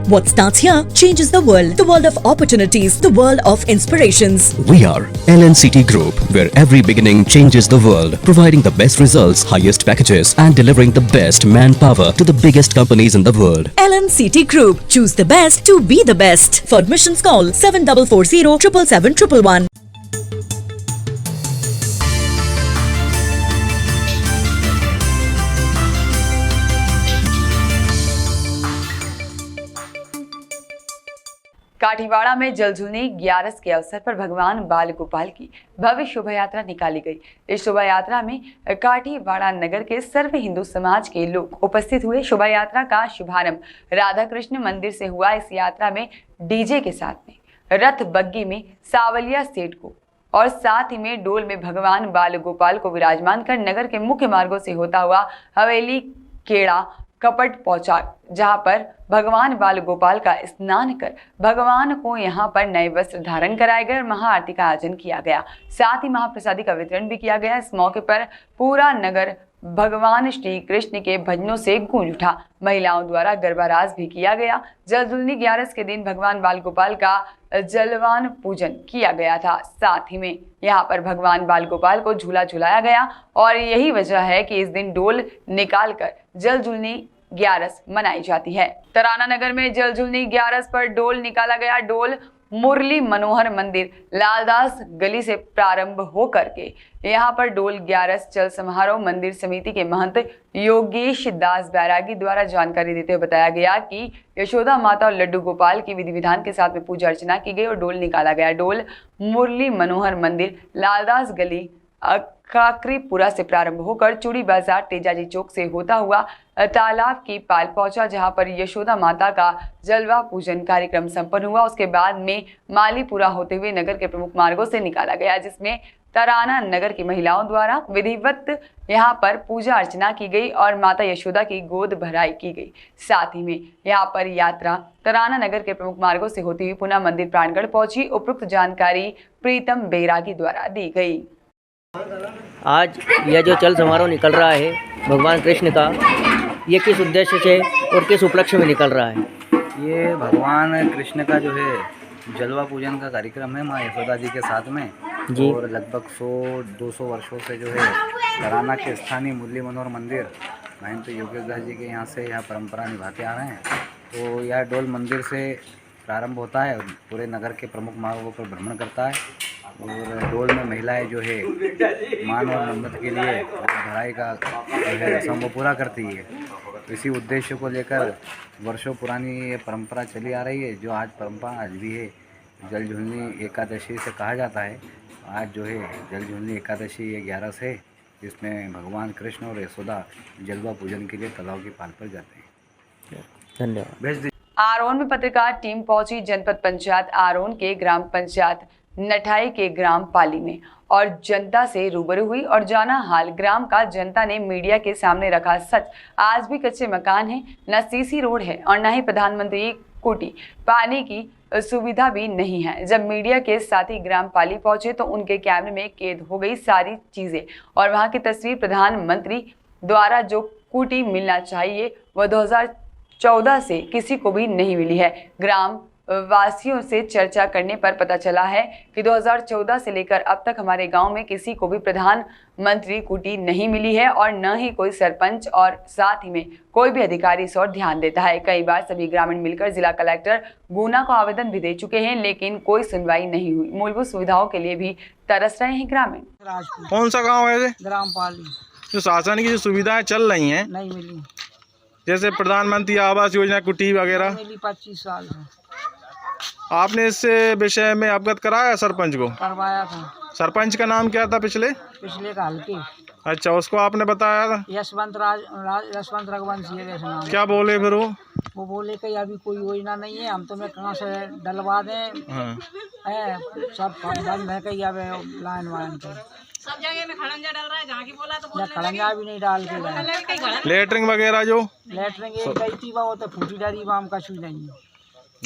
What starts here changes the world of opportunities, the world of inspirations. We are LNCT Group, where every beginning changes the world, providing the best results, highest packages, and delivering the best manpower to the biggest companies in the world. LNCT Group. Choose the best to be the best. For admissions, call 7440 777 111. Kathiwada में जलझुलनी 11 के अवसर पर भगवान बाल गोपाल की भव्य शोभा यात्रा निकाली गई। इस शोभा यात्रा में काठीवाड़ा नगर के सर्व हिंदू समाज के लोग उपस्थित हुए। शोभा यात्रा का शुभारंभ राधा कृष्ण मंदिर से हुआ। इस यात्रा में डीजे के साथ में रथ बग्गी में सावलिया सेठ को और साथ ही में डोल में भगवान बाल गोपाल को विराजमान कर नगर के मुख्य मार्गों से होता हुआ हवेली केड़ा कपट पहुंचा, जहां पर भगवान बाल गोपाल का स्नान कर भगवान को यहां पर नए वस्त्र धारण कराए गए और महाआरती का आयोजन किया गया। साथ ही महाप्रसादी का वितरण भी किया गया। इस मौके पर पूरा नगर भगवान श्री कृष्ण के भजनों से गूंज उठा। महिलाओं द्वारा गरबारास भी किया गया। जलझुलनी 11 के दिन भगवान बाल गोपाल का जलवान पूजन किया गया था। साथ ही में यहाँ पर भगवान बाल गोपाल को झूला झुलाया गया और यही वजह है कि इस दिन डोल निकालकर जलझुलनी 11 मनाई जाती है। तराना नगर में जलझुलनी 11 पर डोल निकाला गया। डोल मुरली मनोहर मंदिर लालदास गली से प्रारंभ होकर के यहाँ पर डोल 11 चल समारोह मंदिर समिति के महंत योगेश दास बैरागी द्वारा जानकारी देते हुए बताया गया कि यशोदा माता और लड्डू गोपाल की विधि विधान के साथ में पूजा अर्चना की गई और डोल निकाला गया। डोल मुरली मनोहर मंदिर लालदास गली काकरीपुरा से प्रारंभ होकर चूड़ी बाजार तेजाजी चौक से होता हुआ तालाब की पाल पहुंचा, जहां पर यशोदा माता का जलवा पूजन कार्यक्रम संपन्न हुआ। उसके बाद में मालीपुरा होते हुए नगर के प्रमुख मार्गों से निकाला गया, जिसमें तराना नगर की महिलाओं द्वारा विधिवत यहां पर पूजा अर्चना की गई और माता यशोदा की गोद भराई की गई। साथ ही में यहां पर यात्रा तराना नगर के प्रमुख मार्गों से होती हुई पुनः मंदिर प्राणगढ़ पहुंची। उपरोक्त जानकारी प्रीतम बैरागी द्वारा दी गई। आज यह जो चल समारोह निकल रहा है भगवान कृष्ण का, ये किस उद्देश्य से और किस उपलक्ष्य में निकल रहा है? ये भगवान कृष्ण का जो है जलवा पूजन का कार्यक्रम है माँ यशोदा जी के साथ में जी। और लगभग 100-200 वर्षों से जो है तराना के स्थानीय मुरली मनोहर मंदिर महंत योगेश दास जी के यहाँ से यह परंपरा निभाते आ रहे हैं। तो यह डोल मंदिर से प्रारंभ होता है, पूरे नगर के प्रमुख मार्गों पर भ्रमण करता है और डोल में महिलाएं जो है मान और मन्नत के लिए भराई का जो है रस्म वो पूरा करती है। इसी उद्देश्य को लेकर वर्षों पुरानी ये परंपरा चली आ रही है, जो आज परंपरा आज भी है। जलझुलनी एकादशी से कहा जाता है। आज जो है जलझुलनी एकादशी ये 11 है, जिसमें भगवान कृष्ण और यशोदा जलवा पूजन के लिए तालाब की पाल पर जाते हैं। धन्यवाद। आरोन में पत्रकार टीम पहुंची जनपद पंचायत आरोन के ग्राम पंचायत नठाई के ग्राम पाली में और जनता से रूबरू हुई और जाना हाल ग्राम का। जनता ने मीडिया के सामने रखा सच। आज भी कच्चे मकान हैं, न सीसी रोड है और न ही प्रधानमंत्री कुटी पानी की सुविधा भी नहीं है। जब मीडिया के साथी ग्राम पाली पहुंचे तो उनके कैमरे में कैद हो गई सारी चीजें और वहां की तस्वीर। प्रधानमंत्री द्वारा जो कुटी मिलना चाहिए वह 2014 से किसी को भी नहीं मिली है। ग्राम वासियों से चर्चा करने पर पता चला है कि 2014 से लेकर अब तक हमारे गांव में किसी को भी प्रधानमंत्री कुटी नहीं मिली है और न ही कोई सरपंच और साथ ही में कोई भी अधिकारी इस ओर ध्यान देता है। कई बार सभी ग्रामीण मिलकर जिला कलेक्टर गुना को आवेदन भी दे चुके हैं, लेकिन कोई सुनवाई नहीं हुई। मूलभूत सुविधाओं के लिए भी तरस रहे हैं ग्रामीण। कौन सा गाँव है? ग्राम पाली। जो शासन की जो सुविधाएं चल रही हैं नहीं मिली, जैसे प्रधानमंत्री आवास योजना कुटी वगैरह, मिली 25 साल से। आपने इस विषय में अवगत कराया सरपंच को? करवाया था। सरपंच का नाम क्या था पिछले का हल्के? अच्छा, उसको आपने बताया था? यशवंत रघुवंशी है नाम। क्या बोले फिर वो बोले कि अभी कोई योजना नहीं है, हम तुम्हें कहाँ से डलवा दें। हाँ। सब बंद है कि अब लाइन वाइन पे सब जगह में खड़ंजा डाल रहा है, जहाँ की बोला तो बोलने खड़ंजा भी नहीं डाल के लेटरिंग वगैरह जो लेटरिंग एक गई थी वो तो फूटी डाली, हम का छू नहीं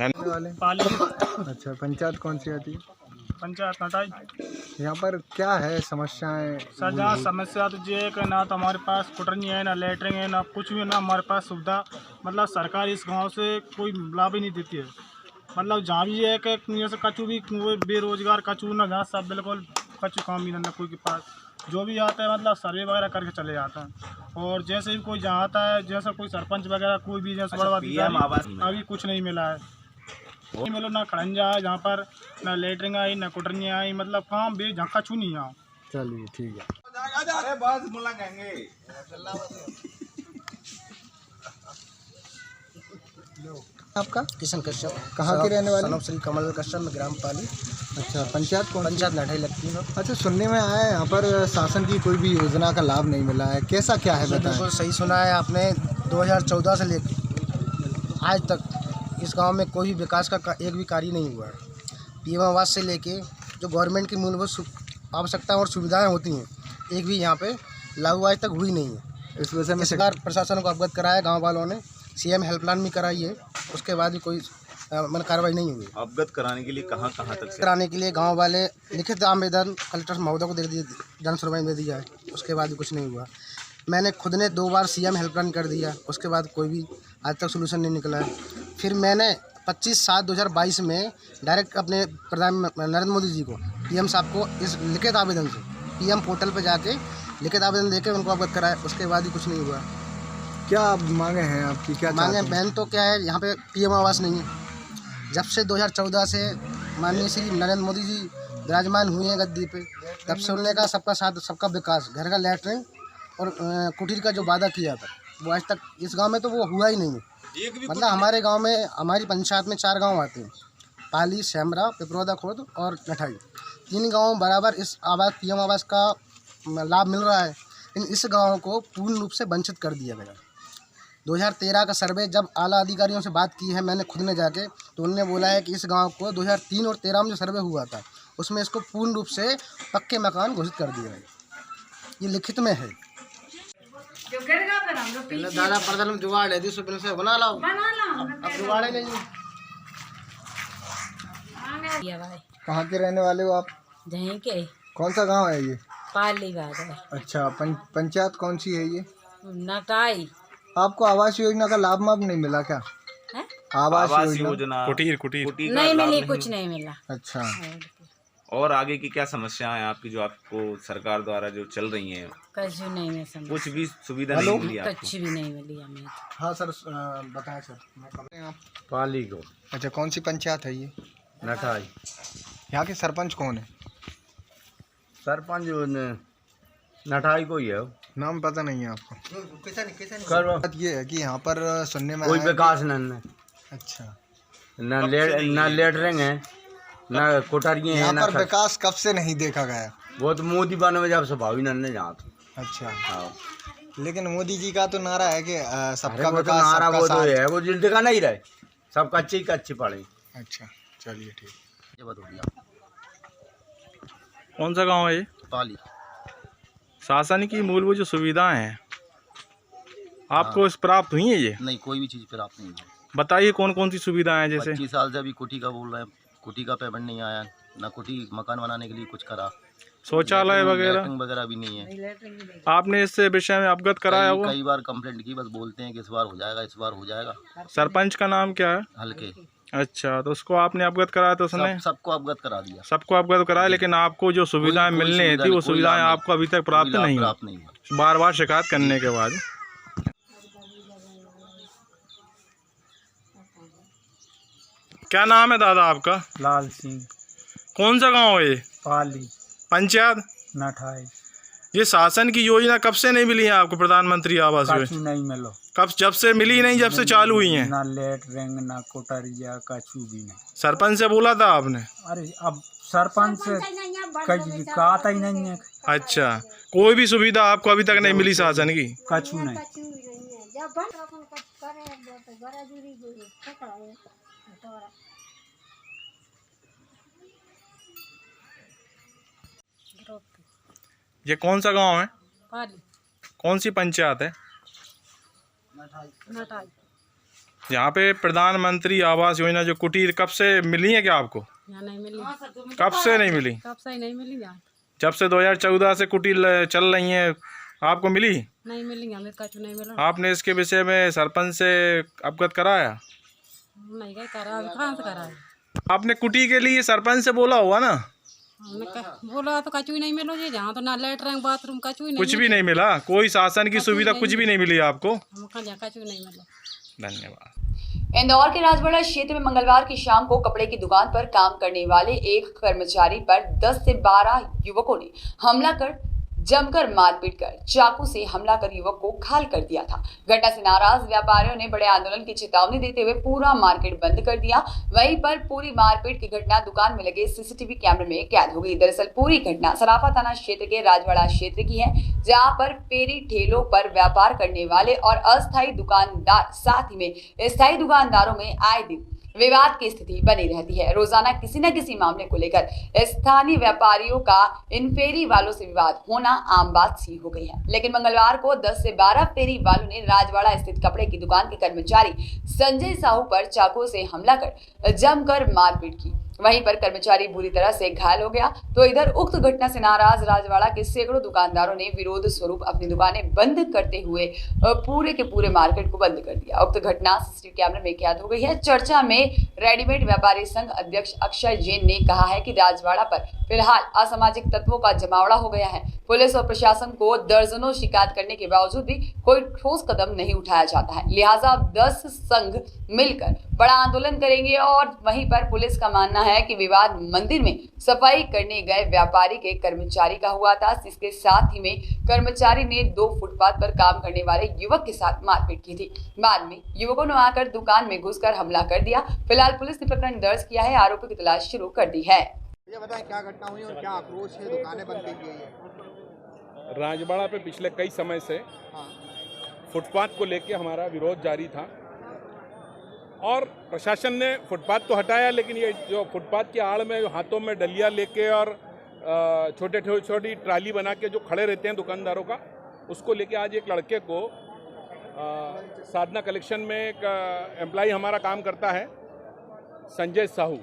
वाले। अच्छा, पंचायत कौन सी आती है? पंचायत नटाई। यहाँ पर क्या है समस्याएं? सर जहाँ समस्या तो ये है कि ना तो हमारे पास कुटरनी है, ना लेटरिंग है, ना कुछ भी, ना हमारे पास सुविधा। मतलब सरकार इस गांव से कोई लाभ ही नहीं देती है। मतलब जहाँ भी ये है कि जैसे कचू भी वो बेरोजगार कचू ना, जहाँ सब बिल्कुल कचू काम भी ना कोई के पास। जो भी आता है मतलब सर्वे वगैरह करके चले जाता है। और जैसे भी कोई जहाँ आता है, जैसा कोई सरपंच वगैरह कोई भी जैसे बड़ा अधिकारी, अभी कुछ नहीं मिला है। नहीं मिलो, ना खड़ंजा है जहाँ पर, ना लेटरिंग आई, ना कुटरनी आई, मतलब काम भी जहाँ कचू नहीं यहाँ। चलिए ठीक है। आपका किशन कश्यप, कहाँ के रहने वाले? सनम श्री कमल कश्यप, ग्राम पाली। अच्छा, पंचायत कौन? पंचायत नठाई लगती है। अच्छा, सुनने में आया है यहाँ पर शासन की कोई भी योजना का लाभ नहीं मिला है, कैसा क्या है बताएं? बिल्कुल सही सुना है आपने। 2014 से लेकर आज तक इस गांव में कोई भी विकास का एक भी कार्य नहीं हुआ है। पीएम आवास से लेके जो गवर्नमेंट की मूलभूत आवश्यकताएं और सुविधाएं होती हैं, एक भी यहाँ पे लागू आज तक हुई नहीं है। इस वजह में सरकार प्रशासन को अवगत कराया, गाँव वालों ने सीएम हेल्पलाइन भी कराई है, उसके बाद भी कोई मतलब कार्रवाई नहीं हुई। अवगत कराने के लिए कहाँ तक कराने के लिए गांव वाले लिखित आवेदन कलेक्टर महोदय को दे दिए, जन सुनवाई दे दिया है, उसके बाद भी कुछ नहीं हुआ। मैंने खुद ने 2 बार सीएम हेल्पलाइन कर दिया, उसके बाद कोई भी आज तक सोल्यूशन नहीं निकला है। फिर मैंने 25/7/2022 में डायरेक्ट अपने प्रधानमंत्री नरेंद्र मोदी जी को, पीएम साहब को, इस लिखित आवेदन से पीएम पोर्टल पर जाके लिखित आवेदन देके उनको अवगत कराया, उसके बाद भी कुछ नहीं हुआ। क्या मांगे हैं आपकी? क्या मांगे बहन तो क्या है, यहाँ पे पीएम आवास नहीं है। जब से 2014 से माननीय श्री नरेंद्र मोदी जी विराजमान हुए हैं गद्दी पे, तब से उन्होंने कहा सबका साथ सबका विकास, घर का लैटरिन और कुटीर का जो वादा किया था, वो आज तक इस गांव में तो वो हुआ ही नहीं है। मतलब हमारे गांव में, हमारी पंचायत में 4 गांव आते हैं, पाली, सेमरा, पिपरौदा खुर्द और नठाई। 3 गाँव बराबर इस आवास पीएम आवास का लाभ मिल रहा है, लेकिन इस गाँव को पूर्ण रूप से वंचित कर दिया गया। 2013 का सर्वे जब आला अधिकारियों से बात की है मैंने खुद ने जाके, तो उन्होंने बोला है कि इस गांव को 2003 और 13 में जो सर्वे हुआ था उसमें इसको पूर्ण रूप से पक्के मकान घोषित कर दिया है। ये लिखित में है। दादा पर्दल में जुगाड़ है, से बना लाओ, अब जुगाड़ नहीं। कहाँ के रहने वाले हो आप? यहीं के। कौन सा गांव है ये? पाली बात है। अच्छा, पंचायत कौन सी है ये? नटाई। आपको आवास योजना का लाभ नहीं मिला क्या? है? आवास योजना कुटीर नहीं मिली, कुछ नहीं मिला। अच्छा, और आगे की क्या समस्याएं आपकी जो आपको सरकार द्वारा जो चल रही हैं? कुछ नहीं है समझ, कुछ भी सुविधा नहीं मिली आपको? कुछ भी नहीं मिली हमें। हाँ सर, बताएं सर। आप पाली को। अच्छा, कौन सी पंचायत है ये? नठाई। यहाँ के सरपंच कौन है? सरपंच नठाई को ही है। नाम पता नहीं है आपको? बात ये है कि यहाँ पर सुनने में कोई आया विकास नहीं है। अच्छा, ना लेटरिंग है, ना कोठरियाँ हैं, यहाँ ना पर विकास कब से नहीं देखा गया? वो तो मोदी बने में जब स्वभावी नन्हे जहाँ तो। अच्छा, हाँ, लेकिन मोदी जी का तो नारा है कि सबका वो तो विकास, नारा सबका वो तो साथ। है, वो जिल दिखा नहीं रहे, सब कच्चे पड़े। अच्छा, चलिए ठीक। कौन सा गांव है ये? पाली। शासन की मूलभूत जो सुविधाएं हैं आपको प्राप्त हुई है ये? नहीं, कोई भी चीज़ प्राप्त नहीं है। बताइए कौन कौन सी सुविधाएं हैं? जैसे 25 साल से अभी कुटी का बोल रहे हैं, कुटी का पेमेंट नहीं आया, ना कुटी मकान बनाने के लिए कुछ करा, शौचालय वगैरह भी नहीं है। आपने इस विषय में अवगत कराया होगा? कई बार कंप्लेंट की, बस बोलते हैं कि इस बार हो जाएगा, इस बार हो जाएगा। सरपंच का नाम क्या है? हल्के। अच्छा, तो उसको आपने अवगत कराया? तो उसने सबको अवगत करा दिया। सबको अवगत कराया, लेकिन आपको जो सुविधाएं मिलनी थी वो सुविधाएं आपको अभी तक प्राप्त नहीं हुई, बार बार शिकायत करने के बाद। क्या नाम है दादा आपका? लाल सिंह। कौन सा गांव है ये? पाली। पंचायत नठाई। ये शासन की योजना कब से नहीं मिली है आपको, प्रधानमंत्री आवास योजना? नहीं मिलो। कब? जब से मिली नहीं, जब से चालू हुई है? ना लेटरिंग, ना कोटरिया, कछु भी नहीं। सरपंच से बोला था आपने? अरे अब सरपंच से कहीं का आता ही नहीं है। अच्छा, कोई भी सुविधा आपको अभी तक नहीं मिली शासन की? कछु नहीं। ये कौन सा गांव है? पाली। कौन सी पंचायत है? नटाई। यहाँ पे प्रधानमंत्री आवास योजना जो कुटीर कब से मिली है क्या आपको? यहाँ नहीं मिली। कब से नहीं मिली? कब से ही नहीं मिली यहाँ। जब से 2014 से कुटी चल रही हैं, आपको मिली? नहीं मिली, हमें कछु नहीं मिला। आपने इसके विषय में सरपंच से अवगत कराया? नहीं गए, करा अभी कहाँ से करा है? आपने कुटी के लिए सरपंच से बोला होगा ना? हमने बोला तो कछु ही नहीं मिलो जी, जहाँ तो ना लेटरिन बाथरूम कछु ही नहीं, कुछ भी नहीं मिला? कोई शासन की सुविधा कुछ भी नहीं मिली आपको? हमको यहाँ कछु नहीं मिला। धन्यवाद। इंदौर के राजवाड़ा क्षेत्र में मंगलवार की शाम को कपड़े की दुकान पर काम करने वाले एक कर्मचारी पर 10 से 12 युवकों ने हमला कर जमकर मारपीट कर चाकू से हमला कर युवक को घायल कर दिया था। घटना से नाराज व्यापारियों ने बड़े आंदोलन की चेतावनी देते हुए पूरा मार्केट बंद कर दिया। वहीं पर पूरी मारपीट की घटना दुकान में लगे सीसीटीवी कैमरे में कैद हो गई। दरअसल पूरी घटना सराफा थाना क्षेत्र के राजवाड़ा क्षेत्र की है, जहां पर फेरी ठेलों पर व्यापार करने वाले और अस्थायी दुकानदार, साथ ही में स्थायी दुकानदारों में आए दिन विवाद की स्थिति बनी रहती है। रोजाना किसी न किसी मामले को लेकर स्थानीय व्यापारियों का इन फेरी वालों से विवाद होना आम बात सी हो गई है। लेकिन मंगलवार को 10 से 12 फेरी वालों ने राजवाड़ा स्थित कपड़े की दुकान के कर्मचारी संजय साहू पर चाकू से हमला कर जमकर मारपीट की। वहीं पर कर्मचारी बुरी तरह से घायल हो गया। तो इधर उक्त घटना से नाराज राजवाड़ा के सैकड़ों दुकानदारों ने विरोध स्वरूप अपनी दुकानें बंद करते हुए पूरे के पूरे मार्केट को बंद कर दिया। उक्त घटना सीसीटीवी कैमरे में कैद हो गई है। चर्चा में रेडीमेड व्यापारी संघ अध्यक्ष अक्षय जैन ने कहा है कि राजवाड़ा पर फिलहाल असामाजिक तत्वों का जमावड़ा हो गया है। पुलिस और प्रशासन को दर्जनों शिकायत करने के बावजूद भी कोई ठोस कदम नहीं उठाया जाता है। लिहाजा 10 संघ मिलकर बड़ा आंदोलन करेंगे। और वहीं पर पुलिस का मानना है कि विवाद मंदिर में सफाई करने गए व्यापारी के कर्मचारी का हुआ था। इसके साथ ही में कर्मचारी ने 2 फुटपाथ पर काम करने वाले युवक के साथ मारपीट की थी। बाद में युवकों ने आकर दुकान में घुसकर हमला कर दिया। फिलहाल पुलिस ने प्रकरण दर्ज किया है, आरोपी की तलाश शुरू कर दी है। ये बताएं क्या घटना हुई और क्या आक्रोश है, दुकानें बंद की गई है? राजवाड़ा पे पिछले कई समय से फुटपाथ को लेके हमारा विरोध जारी था और प्रशासन ने फुटपाथ तो हटाया, लेकिन ये जो फुटपाथ की आड़ में हाथों में डलिया लेके और छोटी ट्राली बना के जो खड़े रहते हैं दुकानदारों का, उसको लेके आज एक लड़के को साधना कलेक्शन में एक एम्प्लॉय हमारा काम करता है संजय साहू,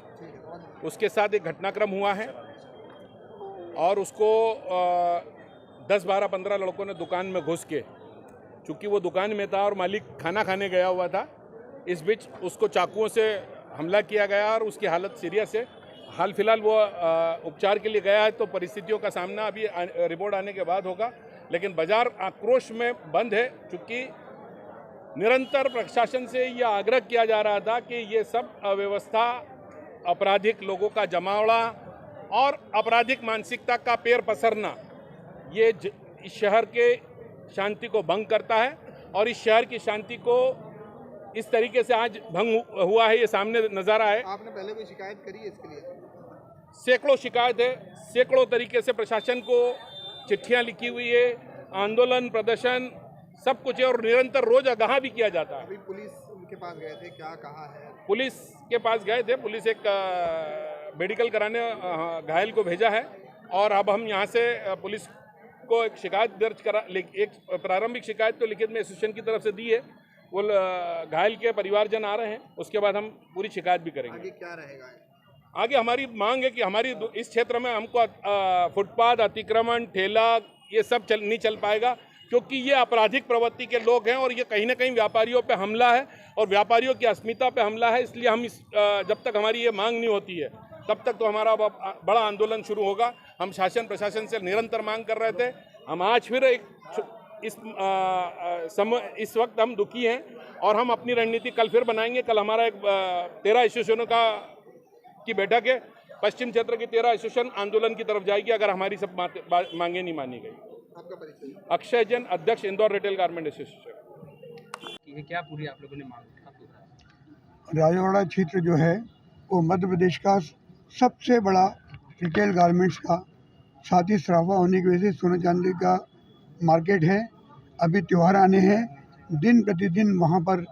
उसके साथ एक घटनाक्रम हुआ है और उसको 10, 12, 15 लड़कों ने दुकान में घुस के, चूँकि वो दुकान में था और मालिक खाना खाने गया हुआ था, इस बीच उसको चाकुओं से हमला किया गया और उसकी हालत सीरियस है। हाल फिलहाल वो उपचार के लिए गया है, तो परिस्थितियों का सामना अभी रिपोर्ट आने के बाद होगा। लेकिन बाजार आक्रोश में बंद है, चूँकि निरंतर प्रशासन से यह आग्रह किया जा रहा था कि ये सब अव्यवस्था, आपराधिक लोगों का जमावड़ा और आपराधिक मानसिकता का पैर पसरना ये इस शहर के शांति को भंग करता है और इस शहर की शांति को इस तरीके से आज भंग हुआ है, ये सामने नज़ारा है। आपने पहले कोई शिकायत करी है इसके लिए? सैकड़ों शिकायत है, सैकड़ों तरीके से प्रशासन को चिट्ठियां लिखी हुई है, आंदोलन, प्रदर्शन सब कुछ है और निरंतर रोज आगाह भी किया जाता है। अभी पुलिस उनके पास गए थे, क्या कहा है? पुलिस के पास गए थे, पुलिस एक मेडिकल कराने घायल को भेजा है और अब हम यहाँ से पुलिस को एक शिकायत दर्ज करा, एक प्रारंभिक शिकायत तो लिखित में एसोसिएशन की तरफ से दी है। वो घायल के परिवारजन आ रहे हैं, उसके बाद हम पूरी शिकायत भी करेंगे। आगे क्या रहेगा? आगे हमारी मांग है कि हमारी इस क्षेत्र में हमको फुटपाथ, अतिक्रमण, ठेला ये सब नहीं चल पाएगा, क्योंकि ये आपराधिक प्रवृत्ति के लोग हैं और ये कहीं ना कहीं व्यापारियों पे हमला है और व्यापारियों की अस्मिता पे हमला है। इसलिए हम जब तक हमारी ये मांग नहीं होती है तब तक तो हमारा बड़ा आंदोलन शुरू होगा। हम शासन प्रशासन से निरंतर मांग कर रहे थे, हम आज फिर इस वक्त हम दुखी हैं और हम अपनी रणनीति कल फिर बनाएंगे। कल हमारा एक 13 एसोसिएशनों की बैठक है, पश्चिम क्षेत्र की 13 एसोसिएशन आंदोलन की तरफ जाएगी अगर हमारी सब मांगे नहीं मानी गई। आपका परिचय? अक्षय जैन, अध्यक्ष इंदौर रिटेल गारमेंट एसोसिएशन। क्या पूरी आप लोगों ने मांग? राजवाड़ा क्षेत्र जो है वो मध्य प्रदेश का सबसे बड़ा रिटेल गारमेंट्स का, साथ ही सराफा होने की वजह से सोने चांदी का मार्केट है। अभी त्यौहार आने हैं, दिन प्रतिदिन वहाँ पर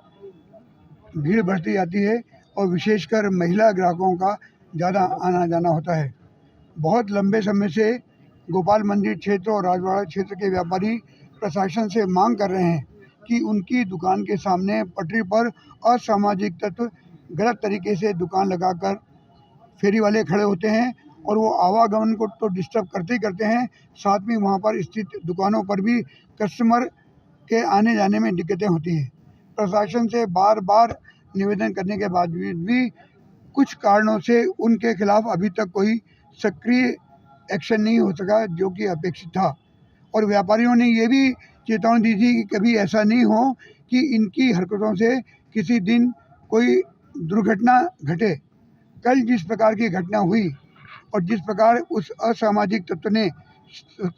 भीड़ बढ़ती जाती है और विशेषकर महिला ग्राहकों का ज़्यादा आना जाना होता है। बहुत लंबे समय से गोपाल मंदिर क्षेत्र और राजवाड़ा क्षेत्र के व्यापारी प्रशासन से मांग कर रहे हैं कि उनकी दुकान के सामने पटरी पर असामाजिक तत्व गलत तरीके से दुकान लगाकर फेरी वाले खड़े होते हैं और वो आवागमन को तो डिस्टर्ब करते ही करते हैं, साथ में वहाँ पर स्थित दुकानों पर भी कस्टमर के आने जाने में दिक्कतें होती हैं। प्रशासन से बार बार निवेदन करने के बाद भी कुछ कारणों से उनके खिलाफ अभी तक कोई सक्रिय एक्शन नहीं हो सका जो कि अपेक्षित था। और व्यापारियों ने ये भी चेतावनी दी थी कि कभी ऐसा नहीं हो कि इनकी हरकतों से किसी दिन कोई दुर्घटना घटे। कल जिस प्रकार की घटना हुई और जिस प्रकार उस असामाजिक तत्व ने,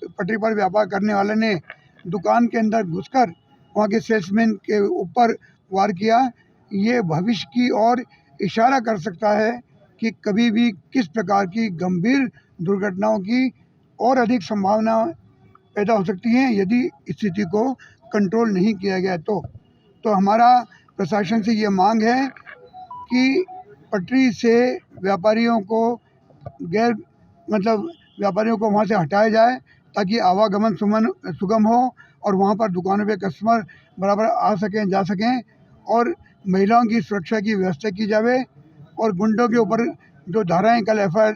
पटरी पर व्यापार करने वाले ने दुकान के अंदर घुसकर वहाँ के सेल्समैन के ऊपर वार किया, ये भविष्य की ओर इशारा कर सकता है कि कभी भी किस प्रकार की गंभीर दुर्घटनाओं की और अधिक संभावना पैदा हो सकती हैं यदि स्थिति को कंट्रोल नहीं किया गया। तो हमारा प्रशासन से ये मांग है कि पटरी से व्यापारियों को व्यापारियों को वहाँ से हटाया जाए ताकि आवागमन सुगम हो और वहाँ पर दुकानों पे कस्टमर बराबर आ सकें, जा सकें, और महिलाओं की सुरक्षा की व्यवस्था की जाए। और गुंडों के ऊपर जो धाराएं कल FIR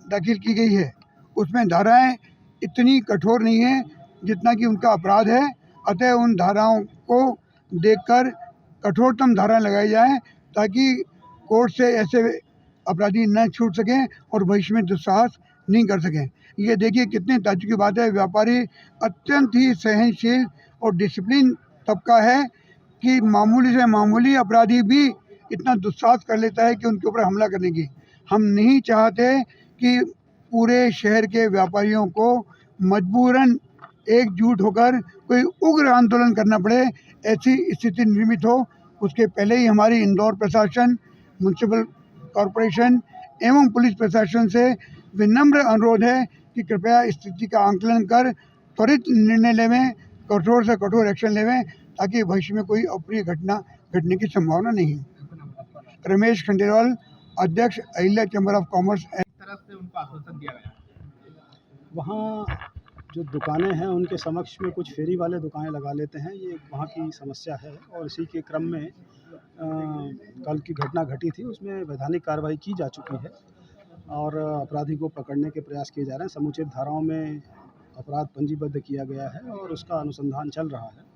दाखिल की गई है उसमें धाराएं इतनी कठोर नहीं है जितना कि उनका अपराध है, अतः उन धाराओं को देखकर कठोरतम धाराएं लगाई जाए ताकि कोर्ट से ऐसे अपराधी न छूट सकें और भविष्य में दुस्साहस नहीं कर सकें। ये देखिए कितनी ताज्जुब की बात है, व्यापारी अत्यंत ही सहनशील और डिसिप्लिन तबका है कि मामूली से मामूली अपराधी भी इतना दुस्साहस कर लेता है कि उनके ऊपर हमला करने की। हम नहीं चाहते कि पूरे शहर के व्यापारियों को मजबूरन एकजुट होकर कोई उग्र आंदोलन करना पड़े, ऐसी स्थिति निर्मित हो। उसके पहले ही हमारी इंदौर प्रशासन, म्युनिसिपल कॉरपोरेशन एवं पुलिस प्रशासन से विनम्र अनुरोध है कि कृपया स्थिति का आंकलन कर त्वरित निर्णय लेवें, कठोर से कठोर एक्शन लेवें ताकि भविष्य में कोई अप्रिय घटना घटने की संभावना नहीं है। रमेश खंडेलवाल, अध्यक्ष अहिल्या चैम्बर ऑफ कॉमर्स। तरफ से उनको आश्वासन दिया गया। वहाँ जो दुकानें हैं उनके समक्ष में कुछ फेरी वाले दुकानें लगा लेते हैं, ये वहाँ की समस्या है। और इसी के क्रम में कल की घटना घटी थी, उसमें वैधानिक कार्रवाई की जा चुकी है और अपराधी को पकड़ने के प्रयास किए जा रहे हैं। समुचित धाराओं में अपराध पंजीबद्ध किया गया है और उसका अनुसंधान चल रहा है।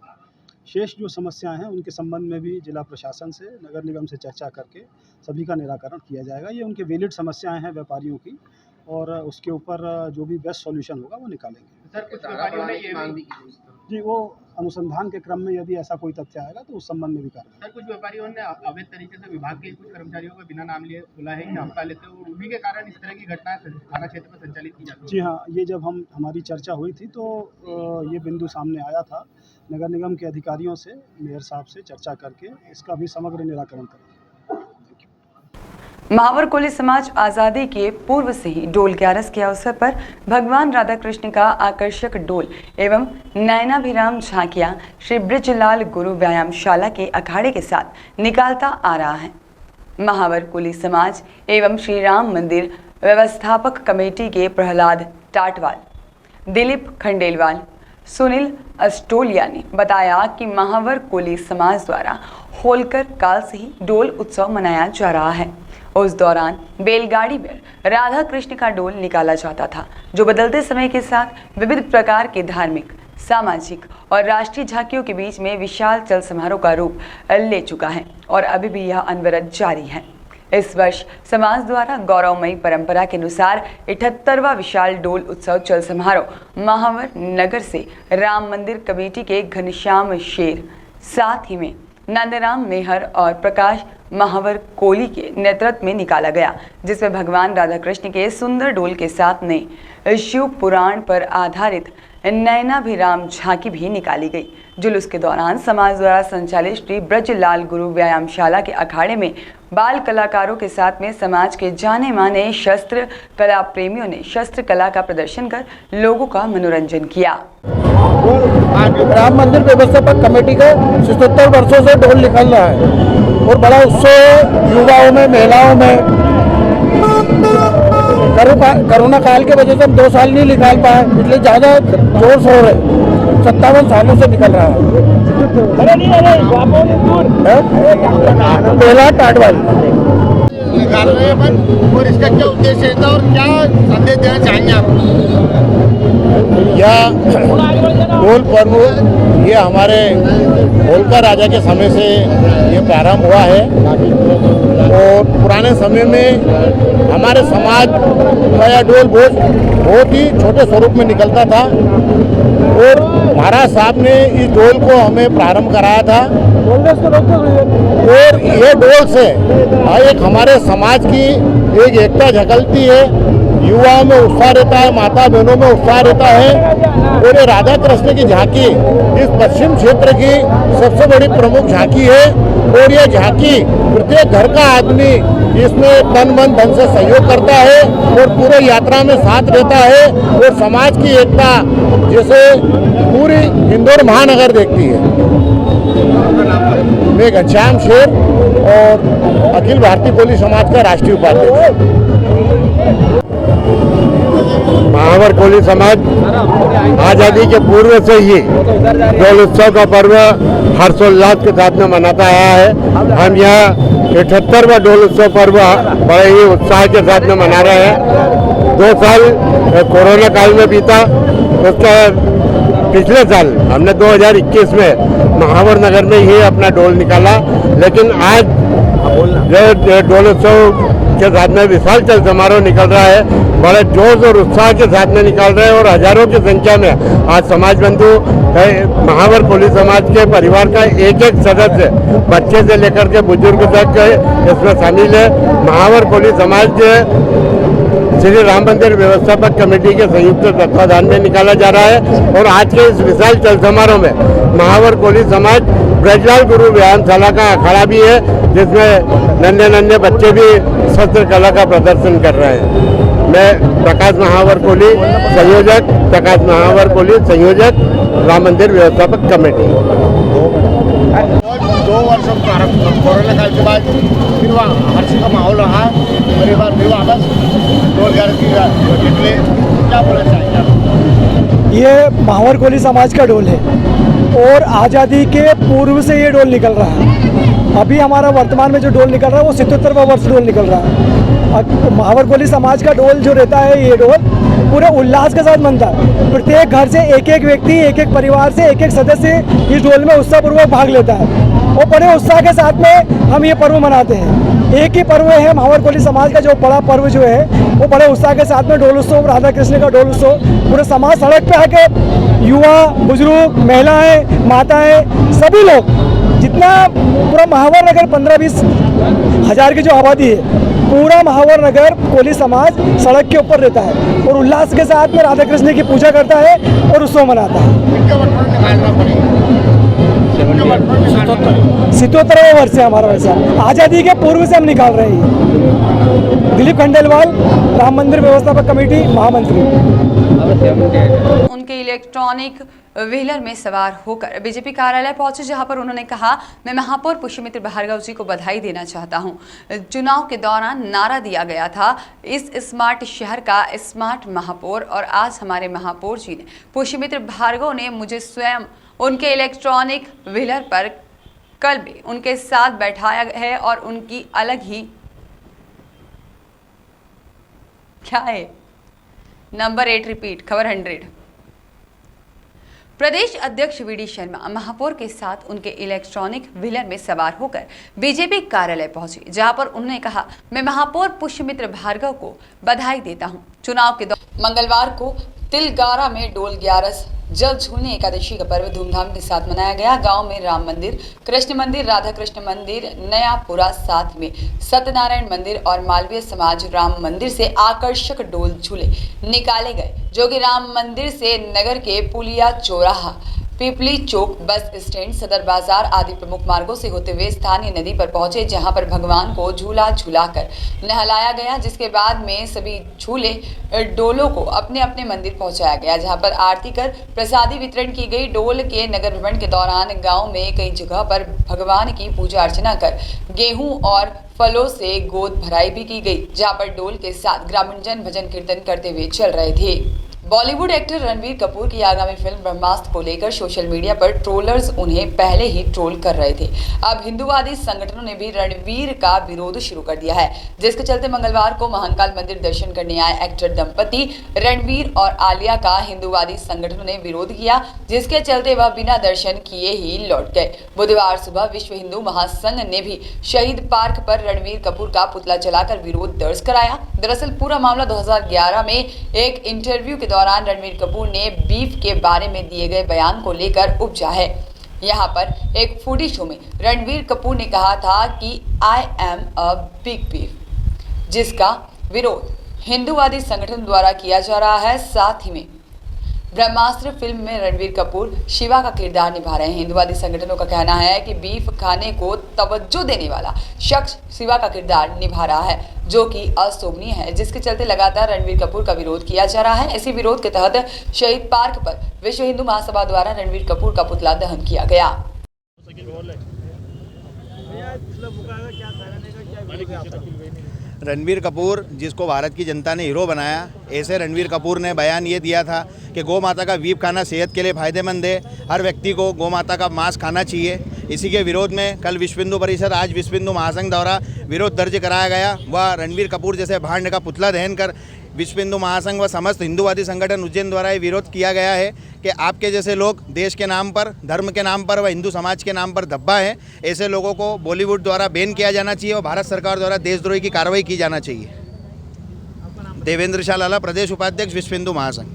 शेष जो समस्याएं हैं उनके संबंध में भी जिला प्रशासन से, नगर निगम से चर्चा करके सभी का निराकरण किया जाएगा। ये उनके वैलिड समस्याएं हैं व्यापारियों की और उसके ऊपर जो भी बेस्ट सॉल्यूशन होगा वो निकालेंगे। सर, कुछ व्यापारियों ने ये मांग भी की जी, वो अनुसंधान के क्रम में यदि ऐसा कोई तथ्य आएगा तो उस संबंध में भी कार्रवाई। सर, कुछ व्यापारियों ने अवैध तरीके से विभाग के कुछ कर्मचारियों को बिना नाम लिए बोला है कि हफ्ता लेते हैं और उन्हीं के कारण इस तरह की घटनाएं थाना क्षेत्र में संचालित की जाती है। जी हाँ, ये जब हमारी चर्चा हुई थी तो ये बिंदु सामने आया था। नगर निगम के अधिकारियों से, मेयर साहब से चर्चा करके इसका भी समग्र निराकरण करेंगे। महावर कोली समाज आज़ादी के पूर्व से ही डोल 11 के अवसर पर भगवान राधा कृष्ण का आकर्षक डोल एवं नयनाभिराम झांकियां श्री ब्रजलाल गुरु व्यायामशाला के अखाड़े के साथ निकालता आ रहा है। महावर कोली समाज एवं श्री राम मंदिर व्यवस्थापक कमेटी के प्रहलाद टाटवाल, दिलीप खंडेलवाल, सुनील अस्टोलिया ने बताया कि महावर कोली समाज द्वारा होलकर काल से ही डोल उत्सव मनाया जा रहा है। उस दौरान बैलगाड़ी में राधा कृष्ण का डोल निकाला जाता था, जो बदलते समय के साथ विविध प्रकार के धार्मिक, सामाजिक और राष्ट्रीय झांकियों के बीच में विशाल चल समारोह का रूप ले चुका है और अभी भी यह अनवरत जारी है। इस वर्ष समाज द्वारा गौरवमयी परंपरा के अनुसार 78वां विशाल डोल उत्सव चल समारोह महावर नगर से राम मंदिर कमेटी के घनश्याम शेर, साथ ही में नंदराम मेहर और प्रकाश महावर कोली के नेतृत्व में निकाला गया, जिसमें भगवान राधा कृष्ण के सुंदर डोल के साथ नए शिव पुराण पर आधारित नयनाभिराम झांकी भी निकाली गई। जुलूस के दौरान समाज द्वारा संचालित श्री ब्रजलाल गुरु व्यायामशाला के अखाड़े में बाल कलाकारों के साथ में समाज के जाने माने शस्त्र कला प्रेमियों ने शस्त्र कला का प्रदर्शन कर लोगों का मनोरंजन किया। राम मंदिर व्यवस्थापक कमेटी का 77 वर्षों से डोल निकल रहा है और बड़ा उत्सव है युवाओं में, महिलाओं में। कोरोना काल के वजह से हम 2 साल नहीं निकाल पाए, इसलिए ज़्यादा जोर शोर है। 57 सालों से निकल रहा है। पहला टाटवाल निकाल रहे हैं अपन, और इसका क्या उद्देश्य रहता है और क्या संदेश देना चाहेंगे आप? यह डोल पर्व ये हमारे होलकर राजा के समय से ये प्रारंभ हुआ है और पुराने समय में हमारे समाज का यह डोल बहुत ही छोटे स्वरूप में निकलता था और महाराज साहब ने इस डोल को हमें प्रारंभ कराया था और ये डोल से एक हमारे समाज की एक एकता झलकती है, युवाओं में उत्साह रहता है, माता बहनों में उत्साह रहता है और ये राधा कृष्ण की झांकी इस पश्चिम क्षेत्र की सबसे बड़ी प्रमुख झांकी है और ये झांकी प्रत्येक घर का आदमी इसमें तन मन धन से सहयोग करता है और पूरे यात्रा में साथ रहता है और समाज की एकता जैसे पूरी इंदौर महानगर देखती है। मैं घनश्याम शेर और अखिल भारतीय कोली समाज का राष्ट्रीय उपाध्यक्ष। महावर कोली समाज आज़ादी के पूर्व से ही डोल उत्सव का पर्व हर्षोल्लास के साथ में मनाता आया है। हम यहाँ 78वां डोल उत्सव पर्व बड़े ही उत्साह के साथ में मना रहे हैं। 2 साल कोरोना काल में बीता, उसका पिछले साल हमने 2021 में महावर नगर में ही अपना डोल निकाला, लेकिन आज जो डोल उत्सव के साथ में विशाल चल समारोह निकल रहा है, बड़े जोश और उत्साह के साथ में निकल रहे हैं और हजारों की संख्या में आज समाज बंधु महावर कोली समाज के परिवार का एक एक सदस्य बच्चे से लेकर के बुजुर्ग तक इसमें शामिल है। महावर कोली समाज श्री राम मंदिर व्यवस्थापक कमेटी के संयुक्त तत्वाधान में निकाला जा रहा है और आज के इस विशाल चल समारोह में महावर कोली समाज ब्रजलाल गुरु व्यायामशाला का अखाड़ा भी है, जिसमें नन्हे नन्हे बच्चे भी शस्त्र कला का प्रदर्शन कर रहे हैं। मैं प्रकाश महावर कोली संयोजक, राम मंदिर व्यवस्थापक कमेटी। 2 वर्षों कोरोना काल के बाद फिर वहाँ हर्ष का माहौल रहा, परिवार फिर वापस रोजगार की निकले, क्या बोलना चाहेंगे आप? ये महावर कोली समाज का डोल है और आज़ादी के पूर्व से ये डोल निकल रहा है। अभी हमारा वर्तमान में जो डोल निकल रहा है वो 77वां वर्ष डोल निकल रहा है। महावर कोली समाज का डोल जो रहता है, ये डोल पूरे उल्लास के साथ मनता है। प्रत्येक घर से एक एक व्यक्ति, एक एक परिवार से एक एक सदस्य इस डोल में उत्साहपूर्वक भाग लेता है और बड़े उत्साह के साथ में हम ये पर्व मनाते हैं। एक ही पर्व है महावर कोली समाज का, जो बड़ा पर्व जो है वो बड़े उत्साह के साथ में डोल उत्सव, राधा कृष्ण का डोल उत्सव, पूरे समाज सड़क पे आके युवा, बुजुर्ग, महिलाएं, माताएं, सभी लोग, जितना पूरा महावर नगर 15-20 हज़ार की जो आबादी है, पूरा महावर नगर कोली समाज सड़क के ऊपर रहता है और उल्लास के साथ में राधा कृष्ण की पूजा करता है और उत्सव मनाता है। 77वां वर्ष है हमारा, वैसा आज़ादी के पूर्व से हम निकाल रहे हैं। दिलीप खंडेलवाल, राम मंदिर व्यवस्थापक कमेटी, महामंत्री। उनके इलेक्ट्रॉनिक व्हीलर में सवार होकर बीजेपी कार्यालय पहुंचे, जहां पर उन्होंने कहा, मैं महापौर पुष्यमित्र भार्गव जी को बधाई देना चाहता हूं। चुनाव के दौरान नारा दिया गया था, इस स्मार्ट शहर का स्मार्ट महापौर, और आज हमारे महापौर जी ने, पुष्यमित्र भार्गव ने मुझे स्वयं उनके इलेक्ट्रॉनिक व्हीलर पर कल भी उनके साथ बैठाया है और उनकी अलग ही क्या है नंबर 8 रिपीट खबर 100। प्रदेश अध्यक्ष वीडी शर्मा महापौर के साथ उनके इलेक्ट्रॉनिक व्हीलर में सवार होकर बीजेपी कार्यालय पहुंचे, जहां पर उन्होंने कहा, मैं महापौर पुष्यमित्र भार्गव को बधाई देता हूं। चुनाव के दौरान मंगलवार को तिलगारा में डोल 11 जल झूलने एकादशी का पर्व धूमधाम के साथ मनाया गया। गांव में राम मंदिर, कृष्ण मंदिर, राधा कृष्ण मंदिर, नयापुरा, साथ में सत्यनारायण मंदिर और मालवीय समाज राम मंदिर से आकर्षक डोल झूले निकाले गए, जो कि राम मंदिर से नगर के पुलिया चौराहा, पिपली चौक, बस स्टैंड, सदर बाजार आदि प्रमुख मार्गों से होते हुए स्थानीय नदी पर पहुंचे, जहां पर भगवान को झूला झूलाकर नहलाया गया, जिसके बाद में सभी झूले डोलों को अपने अपने मंदिर पहुंचाया गया, जहां पर आरती कर प्रसादी वितरण की गई। डोल के नगर भ्रमण के दौरान गांव में कई जगह पर भगवान की पूजा अर्चना कर गेहूं और फलों से गोद भराई भी की गई, जहां पर डोल के साथ ग्रामीणजन भजन कीर्तन करते हुए चल रहे थे। बॉलीवुड एक्टर रणवीर कपूर की आगामी फिल्म ब्रह्मास्त्र को लेकर सोशल मीडिया पर ट्रोलर्स उन्हें पहले ही ट्रोल कर रहे थे। अब हिंदूवादी संगठनों ने भी रणवीर का विरोध शुरू कर दिया है, जिसके चलते मंगलवार को महाकाल मंदिर दर्शन करने आए एक्टर दंपति रणवीर और आलिया का हिंदूवादी संगठनों ने विरोध किया, जिसके चलते वह बिना दर्शन किए ही लौट गए। बुधवार सुबह विश्व हिंदू महासंघ ने भी शहीद पार्क पर रणवीर कपूर का पुतला जलाकर विरोध दर्ज कराया। दरअसल पूरा मामला 2011 में एक इंटरव्यू के दौरान रणवीर कपूर ने बीफ के बारे में दिए गए बयान को लेकर उपजा है। यहाँ पर एक फूडी शो में रणवीर कपूर ने कहा था कि I am a big beef, जिसका विरोध हिंदूवादी संगठन द्वारा किया जा रहा है। साथ ही में ब्रह्मास्त्र फिल्म में रणवीर कपूर शिवा का किरदार निभा रहे हैं। हिंदूवादी संगठनों का कहना है कि बीफ खाने को तवज्जो देने वाला शख्स शिवा का किरदार निभा रहा है, जो कि अशोभनीय है, जिसके चलते लगातार रणवीर कपूर का विरोध किया जा रहा है। इसी विरोध के तहत शहीद पार्क पर विश्व हिंदू महासभा द्वारा रणवीर कपूर का पुतला दहन किया गया। रणवीर कपूर, जिसको भारत की जनता ने हीरो बनाया, ऐसे रणवीर कपूर ने बयान ये दिया था कि गौ माता का बीफ खाना सेहत के लिए फ़ायदेमंद है, हर व्यक्ति को गौ माता का मांस खाना चाहिए। इसी के विरोध में कल विश्व हिंदू परिषद, आज विश्व हिंदू महासंघ द्वारा विरोध दर्ज कराया गया। वह रणवीर कपूर जैसे भांड का पुतला दहन कर विश्व हिंदू महासंघ व समस्त हिंदूवादी संगठन उज्जैन द्वारा ये विरोध किया गया है कि आपके जैसे लोग देश के नाम पर, धर्म के नाम पर व हिंदू समाज के नाम पर धब्बा है। ऐसे लोगों को बॉलीवुड द्वारा बैन किया जाना चाहिए और भारत सरकार द्वारा देशद्रोही की कार्रवाई की जाना चाहिए। देवेंद्र शाह लाला, प्रदेश उपाध्यक्ष, विश्व हिंदू महासंघ।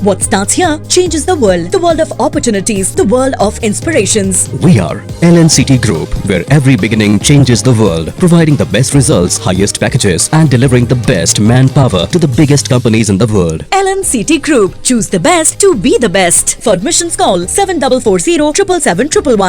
What starts here changes the world of opportunities, the world of inspirations. We are LNCT Group, where every beginning changes the world, providing the best results, highest packages, and delivering the best manpower to the biggest companies in the world. LNCT Group, choose the best to be the best. For admissions call 7440 777 111.